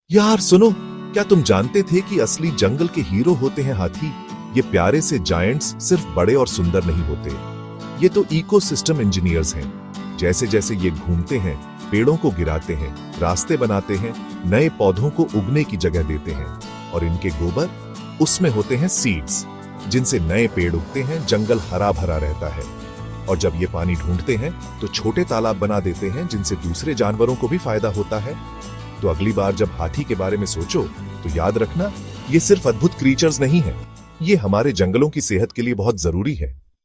यार सुनो, क्या तुम जानते थे कि असली जंगल के हीरो होते हैं हाथी? ये प्यारे से जायंट्स सिर्फ बड़े और सुंदर नहीं होते, ये तो इकोसिस्टम इंजीनियर्स हैं। जैसे जैसे ये घूमते हैं, पेड़ों को गिराते हैं, रास्ते बनाते हैं, नए पौधों को उगने की जगह देते हैं, और इनके गोबर, उसमें होते हैं सीड्स, जिनसे नए पेड़ उगते हैं, जंगल हरा भरा रहता है। और जब ये पानी ढूंढते हैं तो छोटे तालाब बना देते हैं, जिनसे दूसरे जानवरों को भी फायदा होता है। तो अगली बार जब हाथी के बारे में सोचो तो याद रखना, ये सिर्फ अद्भुत क्रीचर्स नहीं है, ये हमारे जंगलों की सेहत के लिए बहुत जरूरी है।